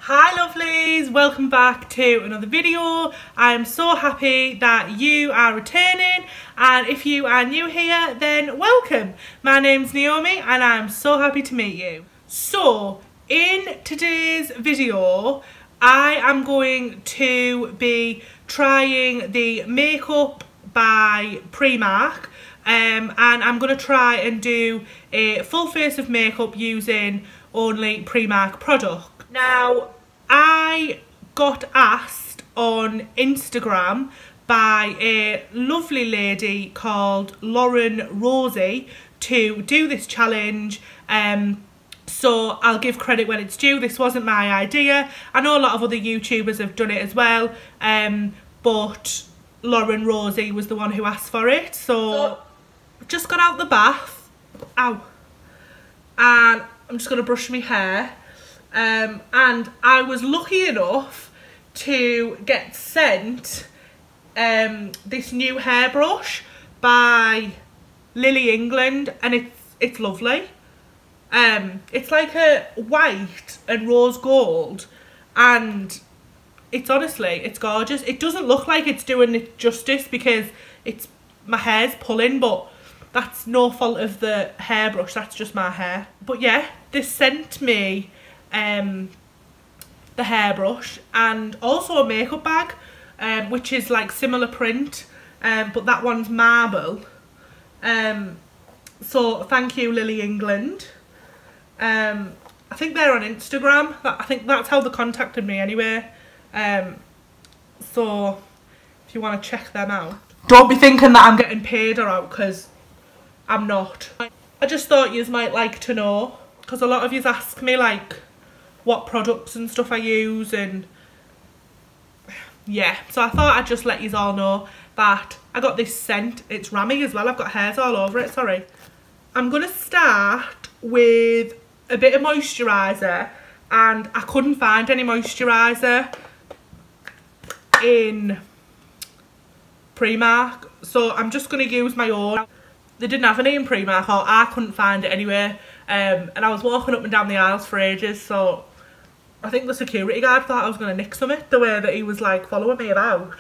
Hi lovelies, welcome back to another video. I'm so happy that you are returning, and if you are new here then welcome. My name's Naomi and I'm so happy to meet you. So in today's video I am going to be trying the makeup by Primark, and I'm going to try and do a full face of makeup using only Primark product. Now, I got asked on Instagram by a lovely lady called Lauren Rosie to do this challenge, so I'll give credit when it's due. This wasn't my idea. I know a lot of other YouTubers have done it as well, but Lauren Rosie was the one who asked for it. So I've just got out the bath, and I'm just going to brush my hair. And I was lucky enough to get sent this new hairbrush by Lily England, and it's lovely. It's like a white and rose gold, and it's gorgeous. It doesn't look like it's doing it justice because my hair's pulling, but that's no fault of the hairbrush, that's just my hair. But yeah, this sent me the hairbrush and also a makeup bag, which is like similar print, but that one's marble. So thank you, Lily England. I think they're on Instagram. I think that's how they contacted me anyway. So if you want to check them out, don't be thinking that I'm getting paid or out, because I'm not. I just thought you might like to know, because a lot of you ask me like what products and stuff I use, and yeah, so I thought I'd just let you all know that I got this scent. It's rammy as well, I've got hairs all over it, sorry. I'm gonna start with a bit of moisturiser, and I couldn't find any moisturiser in Primark, so I'm just gonna use my own. They didn't have any in Primark, or I couldn't find it anywhere, and I was walking up and down the aisles for ages, so I think the security guard thought I was going to nick something, the way that he was like following me about.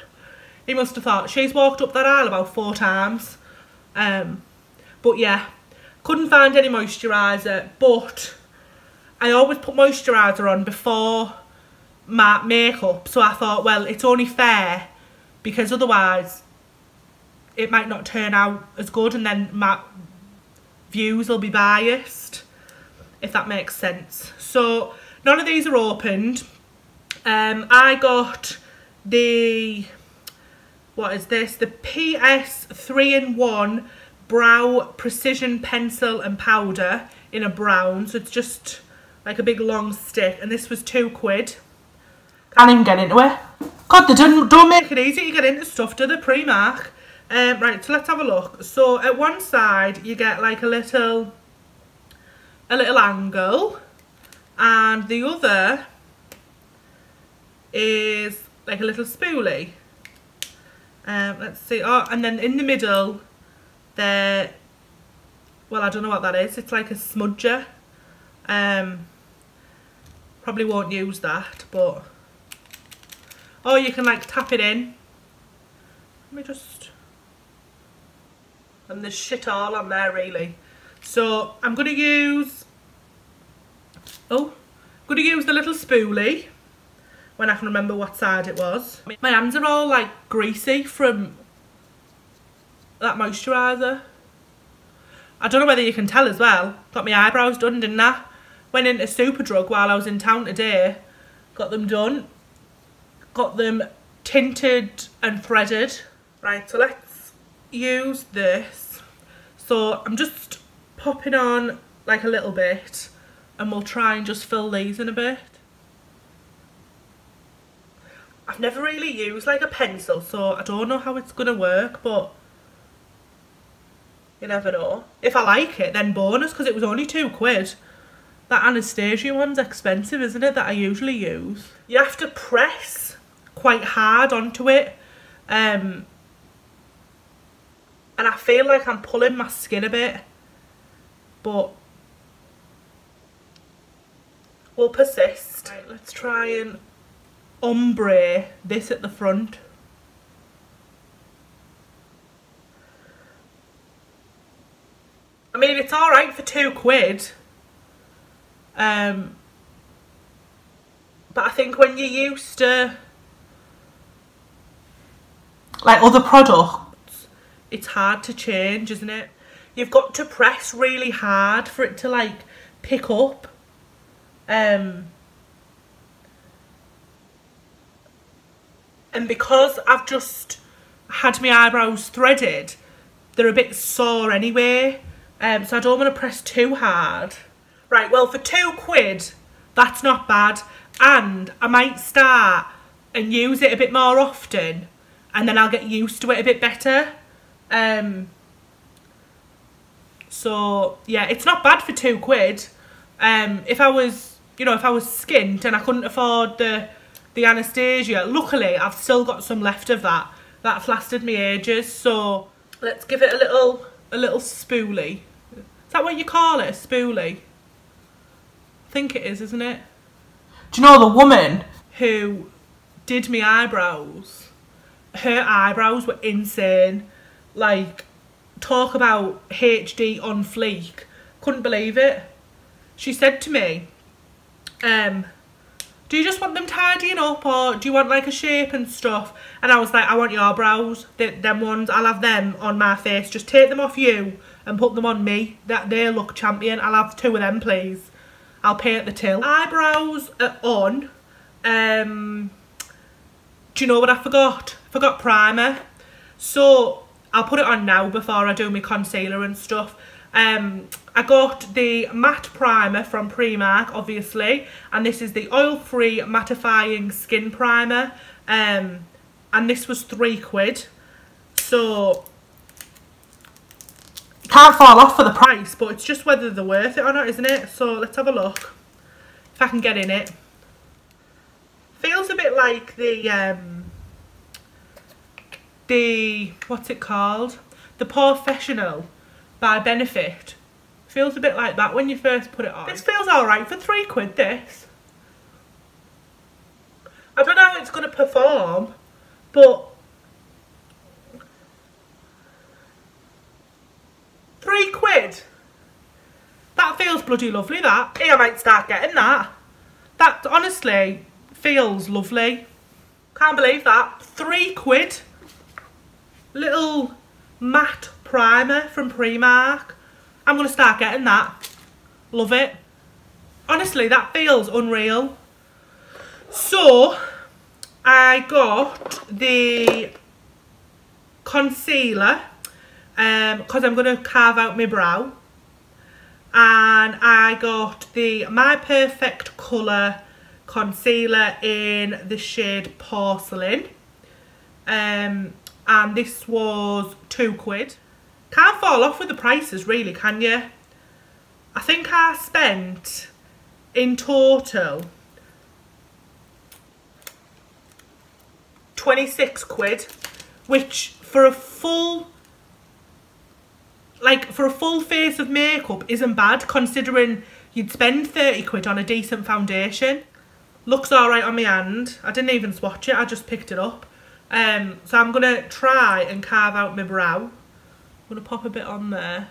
He must have thought, she's walked up that aisle about 4 times. But yeah, couldn't find any moisturiser, but I always put moisturiser on before my makeup, so I thought, well, it's only fair, because otherwise it might not turn out as good and then my views will be biased, if that makes sense. So none of these are opened. I got the, what is this? The PS 3-in-1 Brow Precision Pencil and Powder in a brown. So it's just like a big long stick, and this was £2. Can't even get into it. God, they don't make it easy to get into stuff, do they, Primark? Right, so let's have a look. So at one side you get like a little angle, and the other is like a little spoolie. Let's see. Oh, and then in the middle there, well, I don't know what that is. It's like a smudger. Probably won't use that, but oh, you can like tap it in. Let me just, and there's shit all on there really. So I'm going to use, the little spoolie when I can remember what side it was. My hands are all like greasy from that moisturiser. I don't know whether you can tell as well. Got my eyebrows done, didn't I? Went into Superdrug while I was in town today. Got them done. Got them tinted and threaded. Right, so let's use this. So I'm just popping on like a little bit, and we'll try and just fill these in a bit. I've never really used like a pencil, so I don't know how it's gonna work, but you never know. If I like it, then bonus, because it was only £2. That Anastasia one's expensive, isn't it, that I usually use? You have to press quite hard onto it, and I feel like I'm pulling my skin a bit, but will persist. Right, let's try and ombre this at the front. I mean, it's alright for £2. But I think when you're used to like other products, it's hard to change, isn't it? You've got to press really hard for it to like pick up. And because I've just had my eyebrows threaded, they're a bit sore anyway. So I don't want to press too hard. Right, well, for £2, that's not bad. And I might start and use it a bit more often, and then I'll get used to it a bit better. So yeah, it's not bad for £2. If I was, you know, if I was skint and I couldn't afford the Anastasia, luckily I've still got some left of that. That's lasted me ages. So let's give it a little spoolie. Is that what you call it, a spoolie? I think it is, isn't it? Do you know the woman who did my eyebrows? Her eyebrows were insane. Like, talk about HD on fleek. Couldn't believe it. She said to me, do you just want them tidying up, or do you want like a shape and stuff? And I was like, I want your brows, them ones. I'll have them on my face. Just take them off you and put them on me. That they look champion. I'll have 2 of them, please. I'll pay at the till. Eyebrows are on. Do you know what I forgot? I forgot primer. So I'll put it on now before I do my concealer and stuff. I got the matte primer from Primark, obviously, and this is the oil-free mattifying skin primer, and this was £3. So can't fall off for the price, but it's just whether they're worth it or not, isn't it? So let's have a look if I can get in it. Feels a bit like the what's it called? The Professional by Benefit. Feels a bit like that when you first put it on. This feels alright for £3, this. I don't know how it's going to perform, but £3. That feels bloody lovely, that. Hey, I might start getting that. That honestly feels lovely. Can't believe that. £3. Little matte primer from Primark. I'm going to start getting that. Love it. Honestly, that feels unreal. So, I got the concealer because I'm going to carve out my brow. And I got the My Perfect Colour concealer in the shade Porcelain. And this was £2. Can't fall off with the prices really, can you? I think I spent in total £26, which for a full face of makeup isn't bad, considering you'd spend £30 on a decent foundation. Looks alright on my hand. I didn't even swatch it, I just picked it up. So I'm going to try and carve out my brow. I'm going to pop a bit on there.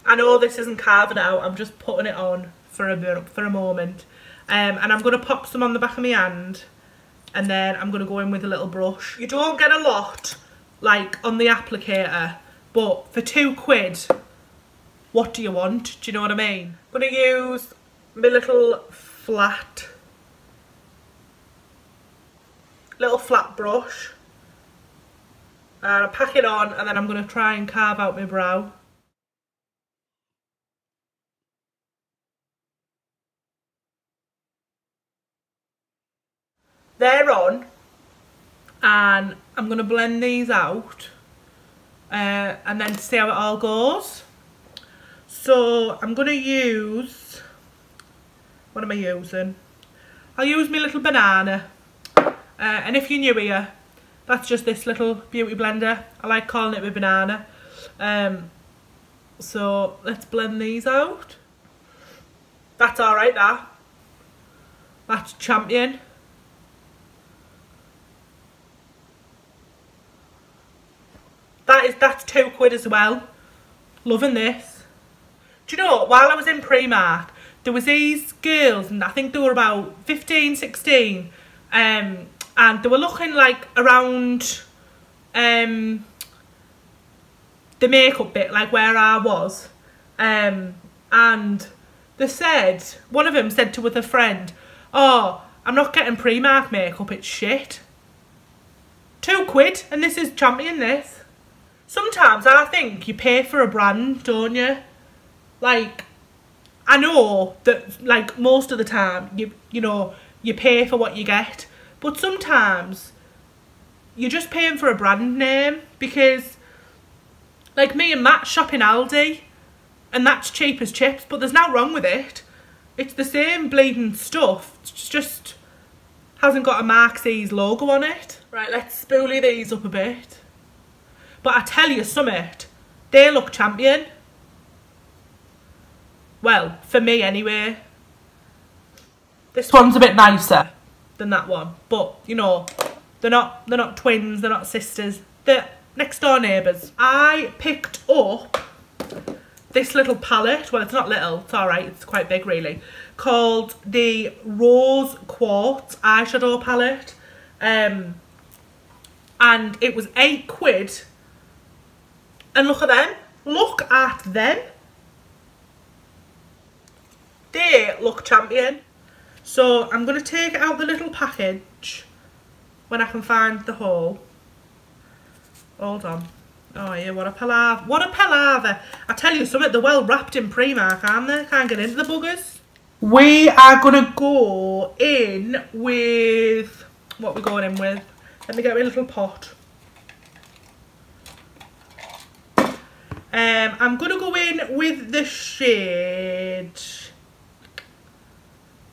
I know this isn't carving out, I'm just putting it on for a moment. And I'm going to pop some on the back of my hand, and then I'm going to go in with a little brush. You don't get a lot, like, on the applicator, but for £2, what do you want? Do you know what I mean? I'm going to use my little flat brush, and I'll pack it on, and then I'm going to try and carve out my brow. They're on, and I'm going to blend these out and then see how it all goes. So I'm going to use, what am I using? I'll use my little banana, and if you're new here, That's just this little beauty blender. I like calling it my banana. So let's blend these out. That's alright, that. That's champion. That's £2 as well. Loving this. Do you know, while I was in Primark, there was these girls, and I think they were about 15, 16, and they were looking like around the makeup bit, like where I was, and they said, one of them said to with a friend, oh, I'm not getting Primark makeup, it's shit. £2, and this is champion, this. Sometimes I think you pay for a brand, don't you? Like, I know that, like, most of the time, you know, you pay for what you get. But sometimes, you're just paying for a brand name. Because, like, me and Matt shop in Aldi. And that's cheap as chips. But there's nothing wrong with it. It's the same bleeding stuff. It's just hasn't got a Marxie's logo on it. Right, let's spoolie these up a bit. But I tell you something, they look champion. Well, for me anyway. This one's a bit nicer than that one. But, you know, they're not twins, they're not sisters. They're next door neighbours. I picked up this little palette. Well, it's not little, it's alright, it's quite big really. Called the Rose Quartz eyeshadow palette. And it was £8. And look at them. Look at them. They look champion. So I'm going to take out the little package when I can find the hole. Hold on. Oh yeah, what a palaver. What a palaver. I tell you something, they're well wrapped in Primark, aren't they? Can't get into the buggers. We are going to go in with... What are we going in with? Let me get my little pot. I'm going to go in with the shade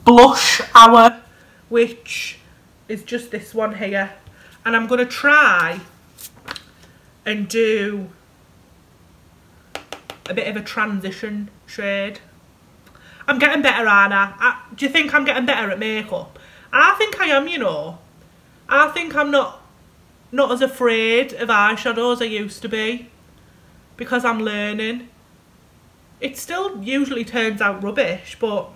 Blush Hour, which is just this one here. And I'm going to try and do a bit of a transition shade. I'm getting better, aren't I? Do you think I'm getting better at makeup? I think I am, you know. I think I'm not as afraid of eyeshadow as I used to be. Because I'm learning. It still usually turns out rubbish, but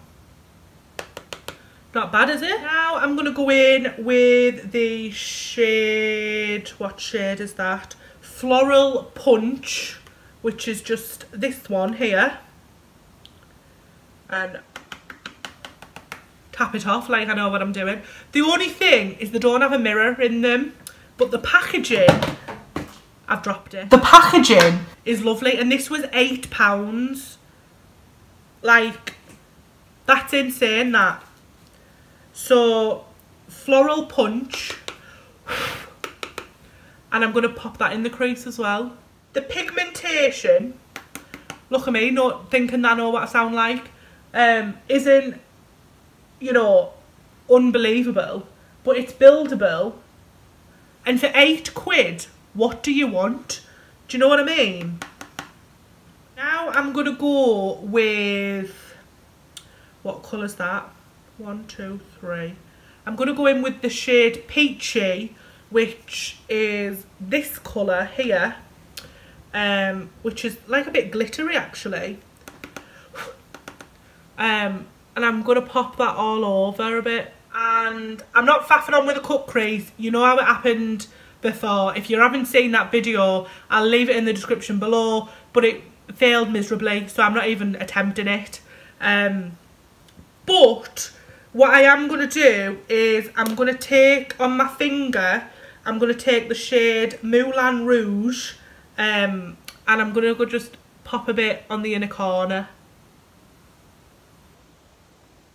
not bad, is it? Now I'm going to go in with the shade, what shade is that? Floral Punch, which is just this one here. And tap it off like I know what I'm doing. The only thing is they don't have a mirror in them, but the packaging... I've dropped it. The packaging is lovely, and this was £8. Like, that's insane, that. So, Floral Punch. And I'm going to pop that in the crease as well. The pigmentation, look at me, not thinking I know what I sound like, isn't, you know, unbelievable. But it's buildable. And for £8, what do you want? Do you know what I mean? Now I'm going to go with, what colour's that? 1, 2, 3. I'm going to go in with the shade Peachy, which is this colour here, which is like a bit glittery actually. And I'm going to pop that all over a bit. And I'm not faffing on with a cut crease. You know how it happened before. If you haven't seen that video, I'll leave it in the description below, but it failed miserably, so I'm not even attempting it. But what I am going to do is I'm going to take on my finger, I'm going to take the shade Moulin Rouge, and I'm going to go just pop a bit on the inner corner.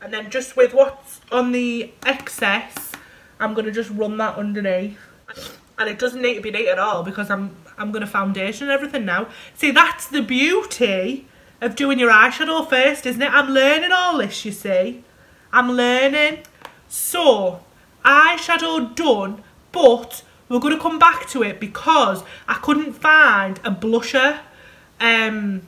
And then just with what's on the excess, I'm going to just run that underneath. And it doesn't need to be neat at all because I'm going to foundation and everything now. See, that's the beauty of doing your eyeshadow first, isn't it? I'm learning all this, you see. I'm learning. So, eyeshadow done, but we're going to come back to it because I couldn't find a blusher and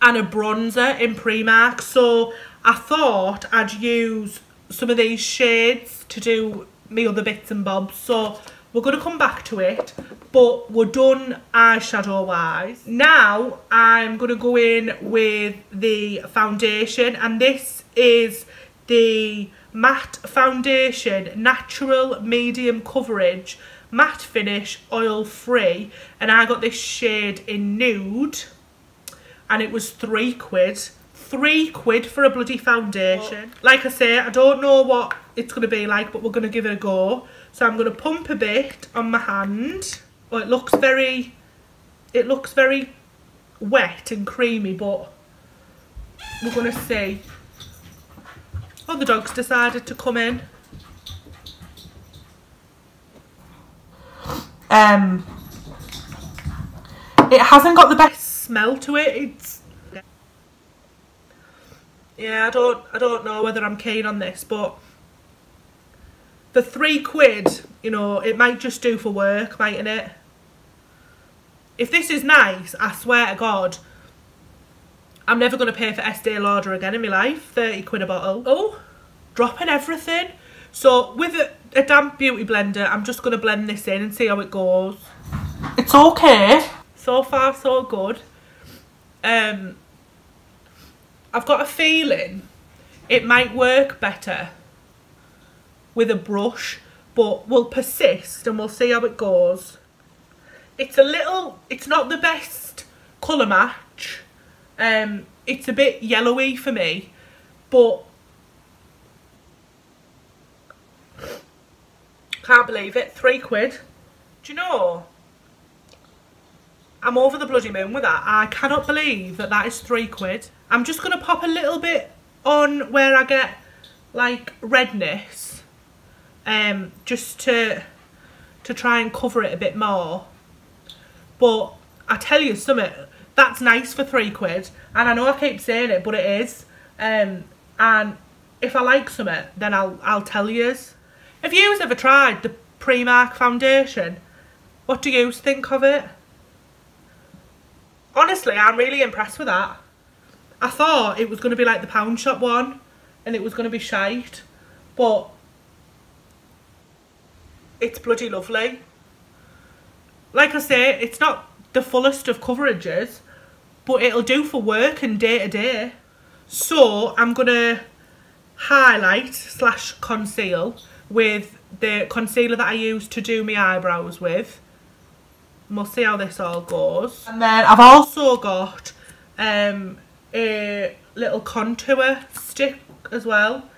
a bronzer in Primark, so I thought I'd use some of these shades to do me other bits and bobs. So we're going to come back to it, but we're done eyeshadow wise. Now I'm going to go in with the foundation, and this is the Matte Foundation Natural Medium Coverage Matte Finish Oil Free, and I got this shade in Nude, and it was £3. £3 for a bloody foundation. Like I say, I don't know what it's going to be like, but we're going to give it a go. So I'm going to pump a bit on my hand. Oh, it looks very wet and creamy, but we're going to see. Oh, the dog's decided to come in. It hasn't got the best smell to it. Yeah, I don't know whether I'm keen on this, but for £3, you know, it might just do for work, mightn't it? If this is nice, I swear to God, I'm never going to pay for Estee Lauder again in my life. £30 a bottle. Oh, dropping everything. So with a damp beauty blender, I'm just going to blend this in and see how it goes. It's okay. So far, so good. I've got a feeling it might work better with a brush, but we'll persist and we'll see how it goes. It's not the best colour match. It's a bit yellowy for me, but can't believe it, £3. Do you know, I'm over the bloody moon with that. I cannot believe that that is £3. I'm just going to pop a little bit on where I get like redness, just to try and cover it a bit more. But I tell you something, that's nice for £3, and I know I keep saying it, but it is. And if I like something, then I'll tell yous. Have you ever tried the Primark foundation? What do you think of it? Honestly, I'm really impressed with that. I thought it was going to be like the pound shop one and it was going to be shite, but it's bloody lovely. Like I say, it's not the fullest of coverages, but it'll do for work and day to day. So I'm going to highlight / conceal with the concealer that I use to do my eyebrows with. And we'll see how this all goes. And then I've also got a little contour stick as well.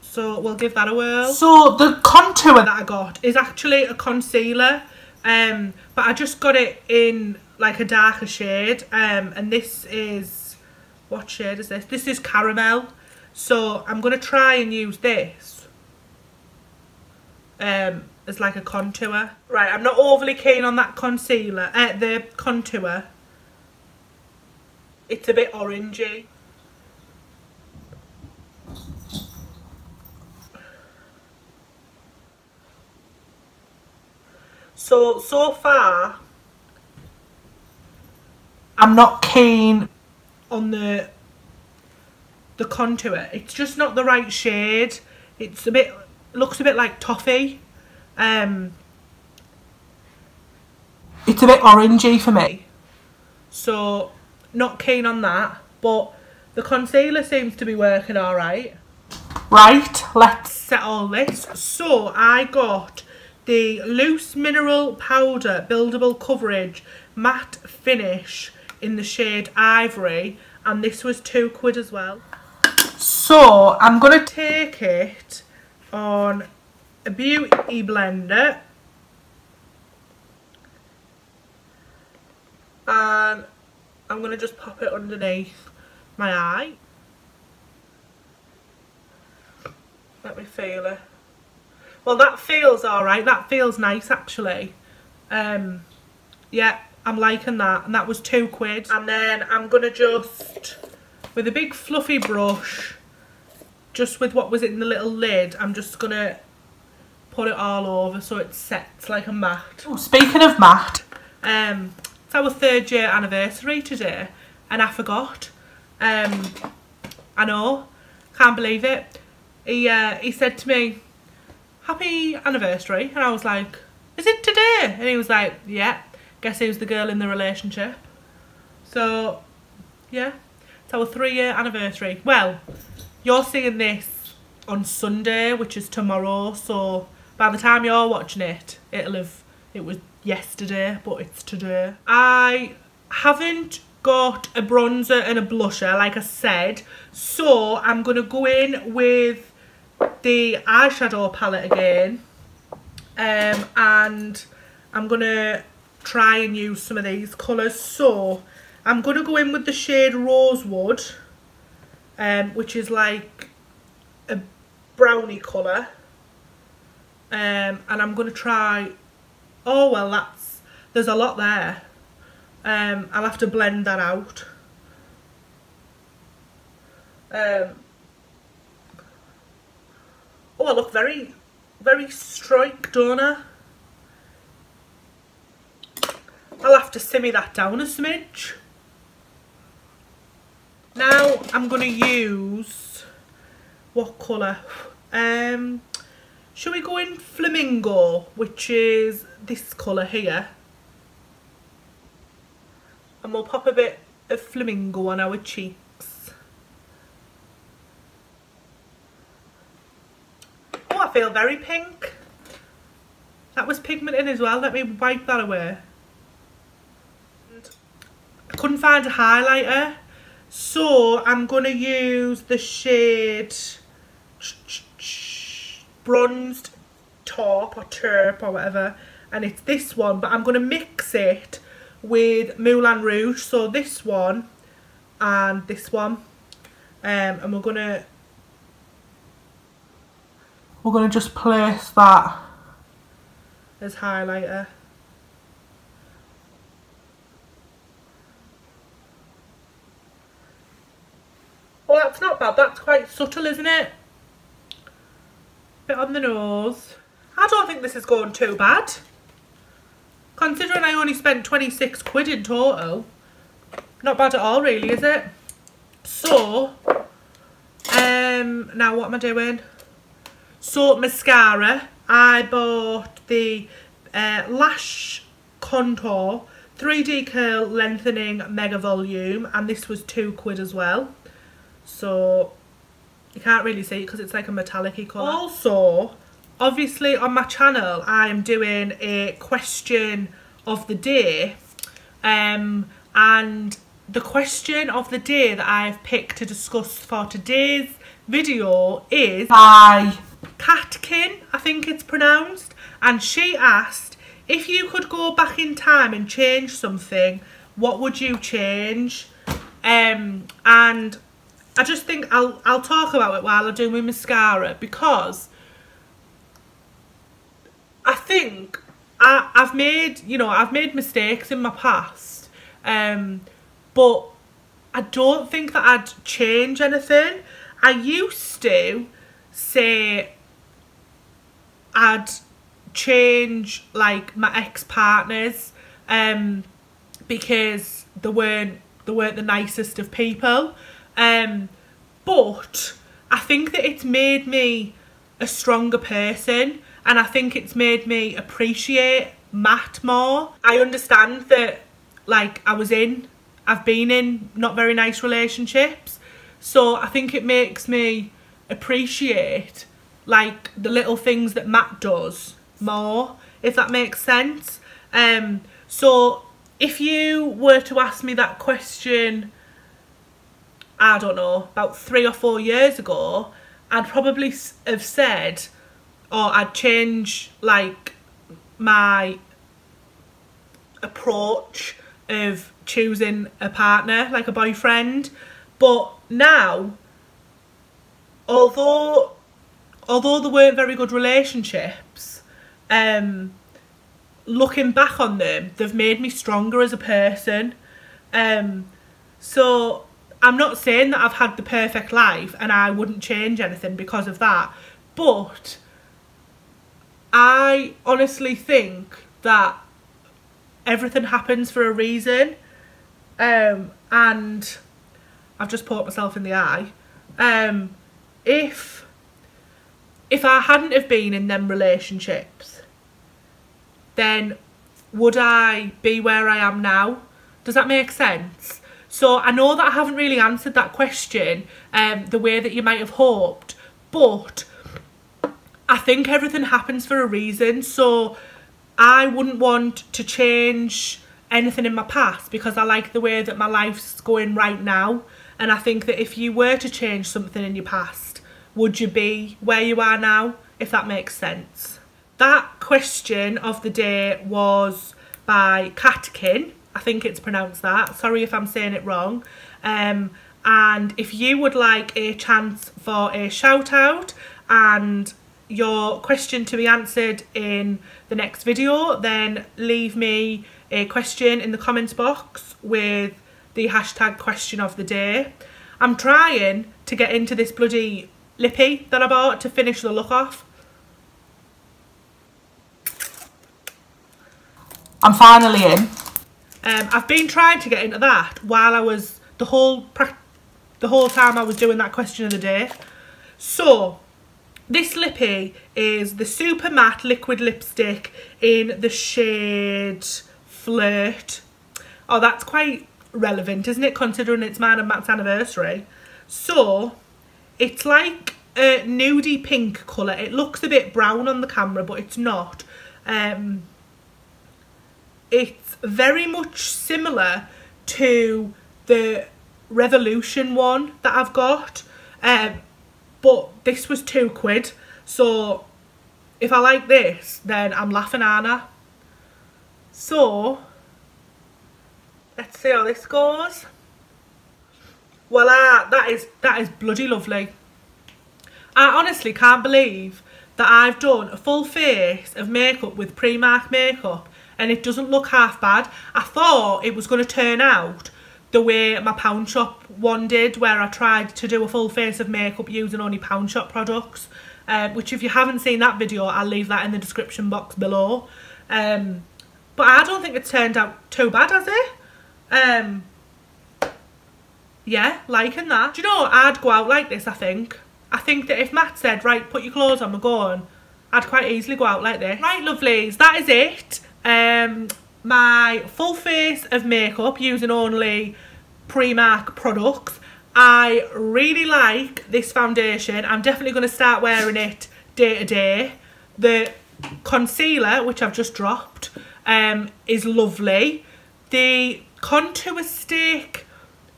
So we'll give that a whirl. So the contour that I got is actually a concealer, but I just got it in like a darker shade. And this is, what shade is this? This is caramel. So I'm going to try and use this as like a contour. Right, I'm not overly keen on that concealer, the contour. It's a bit orangey. So far, I'm not keen on the contour. It's just not the right shade. It's a bit, looks a bit like toffee. It's a bit orangey for me, so not keen on that, but the concealer seems to be working alright. Right, let's set all this. So I got the Loose Mineral Powder Buildable Coverage Matte Finish in the shade Ivory, and this was £2 as well. So I'm going to take it on a beauty blender and I'm going to just pop it underneath my eye. Let me feel it. Well, that feels alright. That feels nice actually. Yeah, I'm liking that, and that was £2. And then I'm going to just, with a big fluffy brush, just with what was in the little lid, I'm just going to put it all over so it sets like a matte. Oh, speaking of matte, it's our 3rd year anniversary today and I forgot. I know, can't believe it. He said to me, happy anniversary, and I was like, is it today? And he was like, yeah, guess who's the girl in the relationship? So yeah, it's our 3-year anniversary. Well, you're seeing this on Sunday, which is tomorrow, so by the time you're watching it, it was yesterday, but it's today. I haven't got a bronzer and a blusher, like I said, so I'm gonna go in with the eyeshadow palette again, and I'm gonna try and use some of these colours. So I'm gonna go in with the shade Rosewood, which is like a brownie colour, and I'm gonna try, oh well, there's a lot there. I'll have to blend that out. Oh, I look very, very striked, don't I? I'll have to simmer that down a smidge. Now I'm going to use, what colour? Shall we go in Flamingo, which is this colour here? And we'll pop a bit of Flamingo on our cheeks. Oh, I feel very pink. That was pigmented as well. Let me wipe that away. I couldn't find a highlighter, so I'm going to use the shade Bronzed Taupe or Taupe or whatever, and it's this one, but I'm going to mix it with Moulin Rouge, so this one and this one, and we're gonna just place that as highlighter. Oh, that's not bad. That's quite subtle, isn't it? Bit on the nose. I don't think this is going too bad, considering I only spent 26 quid in total. Not bad at all, really, is it? So, now what am I doing? So, mascara. I bought the Lash Contour 3D Curl Lengthening Mega Volume, and this was 2 quid as well. So, you can't really see it because it's like a metallic-y colour. Also, obviously on my channel I'm doing a question of the day, and the question of the day that I've picked to discuss for today's video is by Catcin, I think it's pronounced, and she asked, if you could go back in time and change something, what would you change? And I just think I'll talk about it while I do my mascara, because I think I've made mistakes in my past, but I don't think that I'd change anything. I used to say I'd change like my ex-partners, because they weren't the nicest of people, but I think that it's made me a stronger person, and I think it's made me appreciate Matt more. I understand that, like, I've been in not very nice relationships, so I think it makes me appreciate, like, the little things that Matt does more, if that makes sense. So if you were to ask me that question, I don't know, about 3 or 4 years ago, I'd probably have said, or I'd change like my approach of choosing a partner, like a boyfriend. But now, although they weren't very good relationships, looking back on them, they've made me stronger as a person. So I'm not saying that I've had the perfect life and I wouldn't change anything because of that, but I honestly think that everything happens for a reason, and I've just poked myself in the eye. If I hadn't have been in them relationships, then would I be where I am now? Does that make sense? So I know that I haven't really answered that question the way that you might have hoped, but I think everything happens for a reason. So I wouldn't want to change anything in my past because I like the way that my life's going right now. And I think that if you were to change something in your past, would you be where you are now, if that makes sense? That question of the day was by Catcin. I think it's pronounced that. Sorry if I'm saying it wrong. And if you would like a chance for a shout out and your question to be answered in the next video, then leave me a question in the comments box with the hashtag question of the day. I'm trying to get into this bloody lippy that I bought to finish the look off. I'm finally in. I've been trying to get into that while I was the whole time I was doing that question of the day. So this lippy is the Super Matte Liquid Lipstick in the shade Flirt. Oh, that's quite relevant, isn't it, considering it's mine and Matt's anniversary. So it's like a nudie pink colour. It looks a bit brown on the camera, but it's not. It's very much similar to the Revolution one that I've got, but this was £2. So if I like this, then I'm laughing, aren't I? So let's see how this goes. Voila, that is bloody lovely. I honestly can't believe that I've done a full face of makeup with Primark makeup and it doesn't look half bad. I thought it was going to turn out the way my Pound Shop one did, where I tried to do a full face of makeup using only Pound Shop products, which if you haven't seen that video, I'll leave that in the description box below. But I don't think it turned out too bad, has it? Yeah, liking that. Do you know, I'd go out like this, I think. I think that if Matt said, right, put your clothes on, we're going, I'd quite easily go out like this. Right, lovelies, that is it. My full face of makeup using only Primark products. I really like this foundation. I'm definitely going to start wearing it day to day. The concealer, which I've just dropped, is lovely. The contour stick,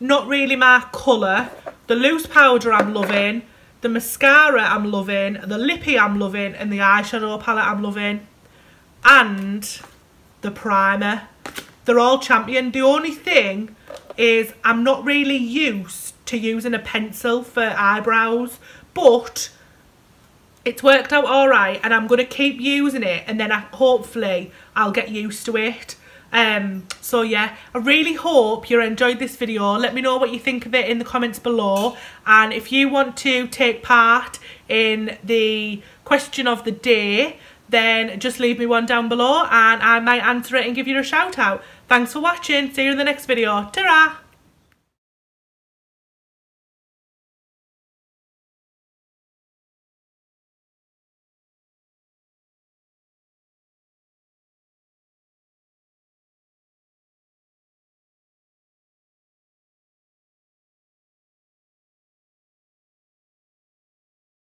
not really my colour. The loose powder I'm loving. The mascara I'm loving. The lippy I'm loving. And the eyeshadow palette I'm loving. And the primer. They're all champion. The only thing is I'm not really used to using a pencil for eyebrows, but it's worked out alright and I'm going to keep using it, and then hopefully I'll get used to it. So yeah, I really hope you enjoyed this video. Let me know what you think of it in the comments below, and if you want to take part in the question of the day, then just leave me one down below and I might answer it and give you a shout out. Thanks for watching. See you in the next video. Ta-ra!